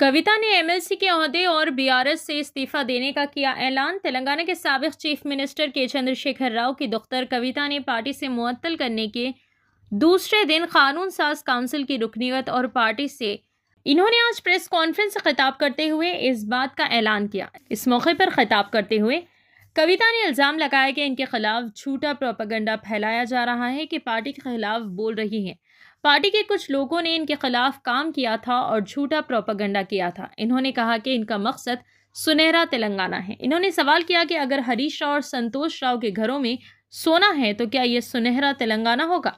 कविता ने एमएलसी के ओहदे और बीआरएस से इस्तीफा देने का किया ऐलान। तेलंगाना के साबिक चीफ मिनिस्टर के चंद्रशेखर राव की दुख्तर कविता ने पार्टी से मुअत्तल करने के दूसरे दिन कानून साज काउंसिल की रुकनीयत और पार्टी से इन्होंने आज प्रेस कॉन्फ्रेंस से खिताब करते हुए इस बात का ऐलान किया। इस मौके पर खिताब करते हुए कविता ने इल्ज़ाम लगाया कि इनके खिलाफ झूठा प्रोपेगेंडा फैलाया जा रहा है कि पार्टी के खिलाफ बोल रही हैं। पार्टी के कुछ लोगों ने इनके खिलाफ काम किया था और झूठा प्रोपेगेंडा किया था। इन्होंने कहा कि इनका मकसद सुनहरा तेलंगाना है। इन्होंने सवाल किया कि अगर हरीश राव और संतोष राव के घरों में सोना है तो क्या ये सुनहरा तेलंगाना होगा।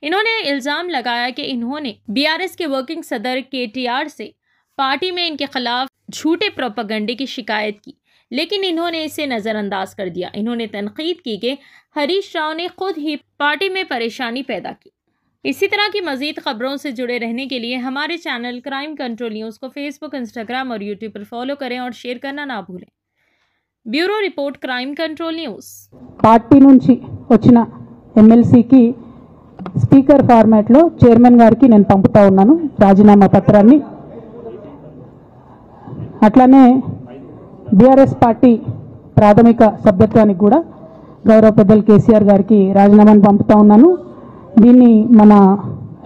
इन्होंने इल्ज़ाम लगाया कि इन्होंने बीआरएस के वर्किंग सदर केटीआर से पार्टी में इनके खिलाफ झूठे प्रोपेगेंडे की शिकायत की, लेकिन इन्होंने इसे नज़रअंदाज कर दिया। इन्होंने तनकीद की कि हरीश राव ने खुद ही पार्टी में परेशानी पैदा की। इसी तरह की मज़ीद खबरों से जुड़े रहने के लिए हमारे चैनल क्राइम कंट्रोल न्यूज़ को फेसबुक, इंस्टाग्राम और यूट्यूब पर फॉलो करें और शेयर करना ना भूलें। Bureau report, crime control news. Party నుంచి వచ్చిన ఎమ్మెల్సీకి స్పీకర్ ఫార్మాట్లో చైర్మన్ గారికి నేను పంపుతా ఉన్నాను రాజీనామా పత్రాన్ని. అట్లానే బీఆర్ఎస్ పార్టీ ప్రాథమిక సభ్యత్వానికి కూడా గౌరవ పెద్దలు కేసీఆర్ గారికి రాజీనామాను పంపుతా ఉన్నాను. దీన్ని మన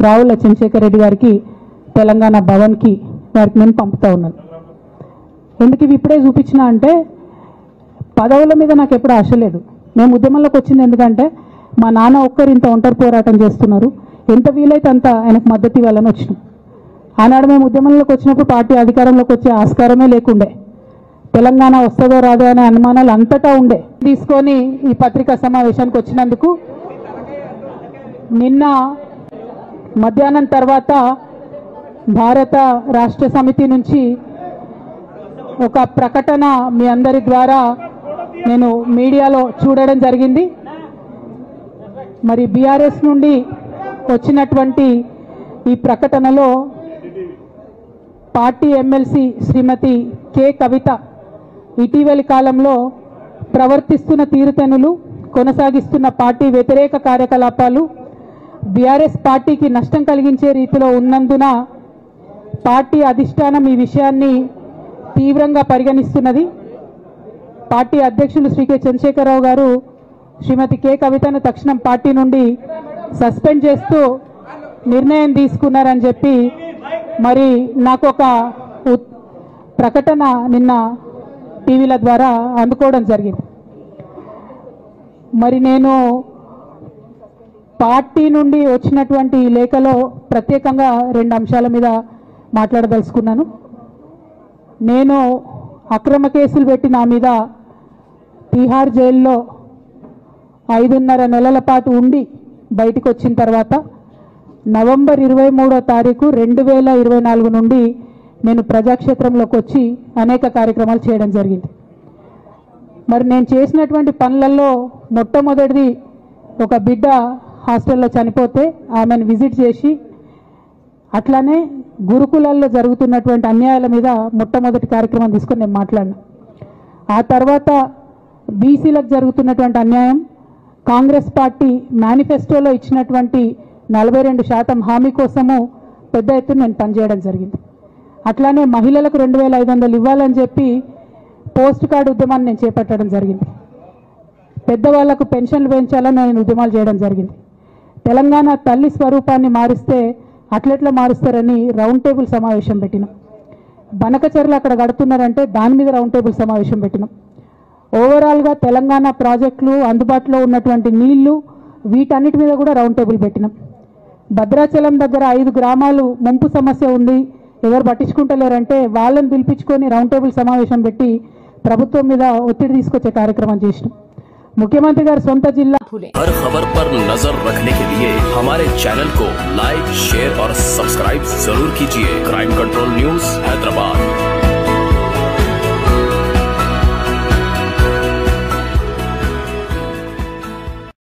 రావుల చంద్రశేఖర్ రెడ్డి గారికి తెలంగాణ భవన్కి వారికి నేను పంపుతా ఉన్నాను. ఎందుకు ఇవి ఇప్పుడే చూపించిన అంటే పదవుల మీద నాకు ఎప్పుడు ఆశ లేదు. మేము ఉద్యమంలోకి వచ్చింది ఎందుకంటే మా నాన్న ఒక్కరు ఇంత ఒంటరి పోరాటం చేస్తున్నారు, ఎంత వీలైతే అంత ఆయనకు మద్దతు ఇవ్వాలని వచ్చినాం. ఆనాడు మేము ఉద్యమంలోకి వచ్చినప్పుడు పార్టీ అధికారంలోకి వచ్చే ఆస్కారమే లేకుండే. తెలంగాణ వస్తుందో రాదో అనే అనుమానాలు అంతటా ఉండే. తీసుకొని ఈ పత్రికా సమావేశానికి వచ్చినందుకు నిన్న మధ్యాహ్నం తర్వాత భారత రాష్ట్ర సమితి నుంచి ఒక ప్రకటన మీ అందరి ద్వారా నేను మీడియాలో చూడడం జరిగింది. మరి బీఆర్ఎస్ నుండి వచ్చినటువంటి ఈ ప్రకటనలో పార్టీ ఎమ్మెల్సీ శ్రీమతి కె కవిత ఇటీవలి కాలంలో ప్రవర్తిస్తున్న తీరుతెన్నులు, కొనసాగిస్తున్న పార్టీ వ్యతిరేక కార్యకలాపాలు బీఆర్ఎస్ పార్టీకి నష్టం కలిగించే రీతిలో ఉన్నందున పార్టీ అధిష్టానం ఈ విషయాన్ని తీవ్రంగా పరిగణిస్తున్నది. పార్టీ అధ్యక్షులు శ్రీ కె చంద్రశేఖరరావు గారు శ్రీమతి కె కవితను తక్షణం పార్టీ నుండి సస్పెండ్ చేస్తూ నిర్ణయం తీసుకున్నారని చెప్పి మరి నాకు ఒక ప్రకటన నిన్న టీవీల ద్వారా అందుకోవడం జరిగింది. మరి నేను పార్టీ నుండి వచ్చినటువంటి లేఖలో ప్రత్యేకంగా 2 అంశాల మీద మాట్లాడదలుచుకున్నాను. నేను అక్రమ కేసులు పెట్టి నా మీద తిహార్ జైల్లో 5.5 నెలల పాటు ఉండి బయటకు వచ్చిన తర్వాత నవంబర్ 23వ తారీఖు 2024 నుండి నేను ప్రజాక్షేత్రంలోకి వచ్చి అనేక కార్యక్రమాలు చేయడం జరిగింది. మరి నేను చేసినటువంటి పనులలో మొట్టమొదటిది ఒక బిడ్డ హాస్టల్లో చనిపోతే ఆమెను విజిట్ చేసి, అట్లానే గురుకులాల్లో జరుగుతున్నటువంటి అన్యాయాల మీద మొట్టమొదటి కార్యక్రమం తీసుకొని నేను మాట్లాడినా. ఆ తర్వాత బీసీలకు జరుగుతున్నటువంటి అన్యాయం, కాంగ్రెస్ పార్టీ మేనిఫెస్టోలో ఇచ్చినటువంటి 42% హామీ కోసము పెద్ద ఎత్తున నేను పనిచేయడం జరిగింది. అట్లానే మహిళలకు 2500 ఇవ్వాలని చెప్పి పోస్ట్ కార్డు ఉద్యమాన్ని నేను చేపట్టడం జరిగింది. పెద్దవాళ్లకు పెన్షన్లు పెంచాలని నేను ఉద్యమాలు చేయడం జరిగింది. తెలంగాణ తల్లి స్వరూపాన్ని మారిస్తే అట్లెట్లా మారుస్తారని రౌండ్ టేబుల్ సమావేశం పెట్టినాం. బనకచర్లు అక్కడ కడుతున్నారంటే దాని మీద రౌండ్ టేబుల్ సమావేశం పెట్టినాం. ఓవరాల్గా తెలంగాణ ప్రాజెక్టులు, అందుబాటులో ఉన్నటువంటి నీళ్లు, వీటన్నిటి మీద కూడా రౌండ్ టేబుల్ పెట్టినాం. భద్రాచలం దగ్గర 5 గ్రామాలు ముంపు సమస్య ఉంది, ఎవరు పట్టించుకుంటలేరంటే వాళ్ళని పిలిపించుకొని రౌండ్ టేబుల్ సమావేశం పెట్టి ప్రభుత్వం మీద ఒత్తిడి తీసుకొచ్చే కార్యక్రమం చేసినాం. मुख्यमंत्री गार सोंता जिला हर खबर पर नजर रखने के लिए हमारे चैनल को लाइक, शेयर और सब्सक्राइब जरूर कीजिए। Crime control news Hyderabad.